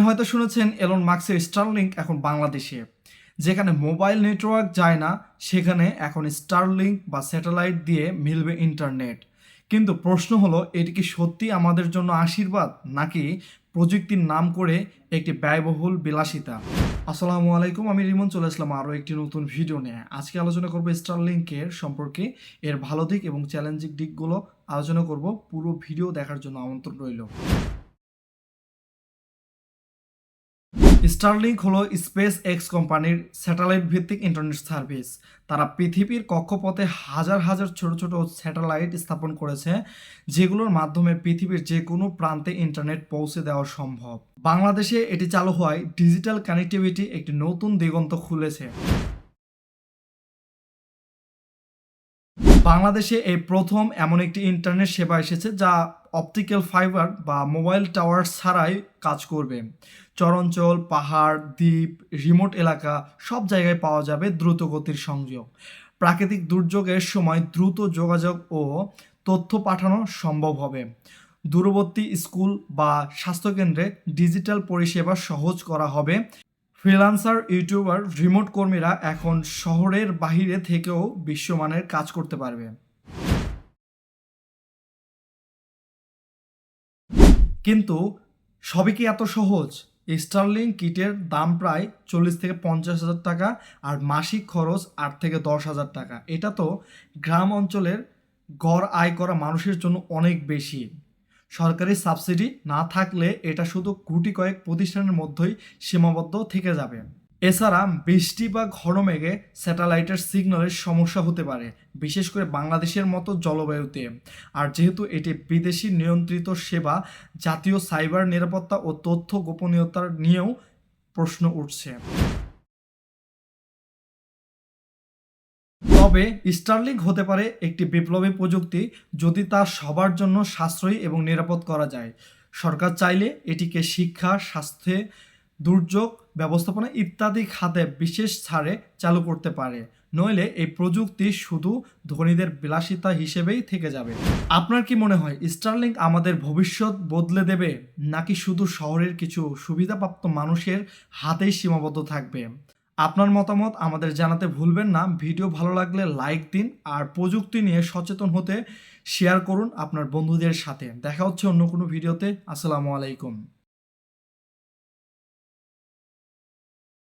হয়তো শুনেছেন এলন মাস্কের স্টারলিংক এখন বাংলাদেশে। যেখানে মোবাইল নেটওয়ার্ক যায় না সেখানে এখন স্টারলিংক বা স্যাটেলাইট দিয়ে মিলবে ইন্টারনেট। কিন্তু প্রশ্ন হলো, এটি কি সত্যি আমাদের জন্য আশীর্বাদ নাকি প্রযুক্তির নাম করে একটি ব্যয়বহুল বিলাসিতা? আসসালামু আলাইকুম, আমি রিমন চলে আসলাম আরও একটি নতুন ভিডিও নিয়ে। আজকে আলোচনা করবো স্টারলিংকের সম্পর্কে, এর ভালো দিক এবং চ্যালেঞ্জিং দিকগুলো আলোচনা করব। পুরো ভিডিও দেখার জন্য আমন্ত্রণ রইল। স্টারলিংক হলো স্পেস এক্স কোম্পানির স্যাটেলাইট ভিত্তিক ইন্টারনেট সার্ভিস। তারা পৃথিবীর কক্ষপথে হাজার হাজার ছোট ছোট স্যাটেলাইট স্থাপন করেছে, যেগুলোর মাধ্যমে পৃথিবীর যে কোনো প্রান্তে ইন্টারনেট পৌঁছে দেওয়া সম্ভব। বাংলাদেশে এটি চালু হওয়ায় ডিজিটাল কানেক্টিভিটি একটি নতুন দিগন্ত খুলেছে। বাংলাদেশে এই প্রথম এমন একটি ইন্টারনেট সেবা এসেছে যা অপটিক্যাল ফাইবার বা মোবাইল টাওয়ার ছাড়াই কাজ করবে। চরাঞ্চল, পাহাড়, দ্বীপ, রিমোট এলাকা সব জায়গায় পাওয়া যাবে দ্রুত গতির সংযোগ। প্রাকৃতিক দুর্যোগের সময় দ্রুত যোগাযোগ ও তথ্য পাঠানো সম্ভব হবে। দূরবর্তী স্কুল বা স্বাস্থ্যকেন্দ্রে ডিজিটাল পরিষেবা সহজ করা হবে। ফ্রিল্যান্সার, ইউটিউবার, রিমোট কর্মীরা এখন শহরের বাইরে থেকেও বিশ্বমানের কাজ করতে পারবে। কিন্তু সবই কি এত সহজ? স্টারলিংক কিটের দাম প্রায় 40 থেকে 50 হাজার টাকা, আর মাসিক খরচ 8 থেকে 10 হাজার টাকা। এটা তো গ্রাম অঞ্চলের গড় আয় করা মানুষের জন্য অনেক বেশি। সরকারি সাবসিডি না থাকলে এটা শুধু গুটি কয়েক প্রতিষ্ঠানের মধ্যেই সীমাবদ্ধ থেকে যাবে। এছাড়া বৃষ্টি বা ঘন মেঘে স্যাটেলাইটের সিগন্যালের সমস্যা হতে পারে, বিশেষ করে বাংলাদেশের মতো জলবায়ুতে। আর যেহেতু এটি বিদেশি নিয়ন্ত্রিত সেবা, জাতীয় সাইবার নিরাপত্তা ও তথ্য গোপনীয়তার নিয়েও প্রশ্ন উঠছে। তবে স্টারলিংক হতে পারে একটি বিপ্লবী প্রযুক্তি যদি তা সবার জন্য সাশ্রয়ী এবং নিরাপদ করা যায়। সরকার চাইলে এটিকে শিক্ষা, স্বাস্থ্যে, দুর্যোগ ব্যবস্থাপনা ইত্যাদি খাতে বিশেষ ছাড়ে চালু করতে পারে। নইলে এই প্রযুক্তি শুধু ধনীদের বিলাসিতা হিসেবেই থেকে যাবে। আপনার কি মনে হয় স্টারলিংক আমাদের ভবিষ্যৎ বদলে দেবে, নাকি শুধু শহরের কিছু সুবিধাপ্রাপ্ত মানুষের হাতেই সীমাবদ্ধ থাকবে? আপনার মতামত আমাদের জানাতে ভুলবেন না। ভিডিও ভালো লাগলে লাইক দিন, আর প্রযুক্তি নিয়ে সচেতন হতে শেয়ার করুন আপনার বন্ধুদের সাথে। দেখা হচ্ছে অন্য কোনো ভিডিওতে। আসসালামু আলাইকুম।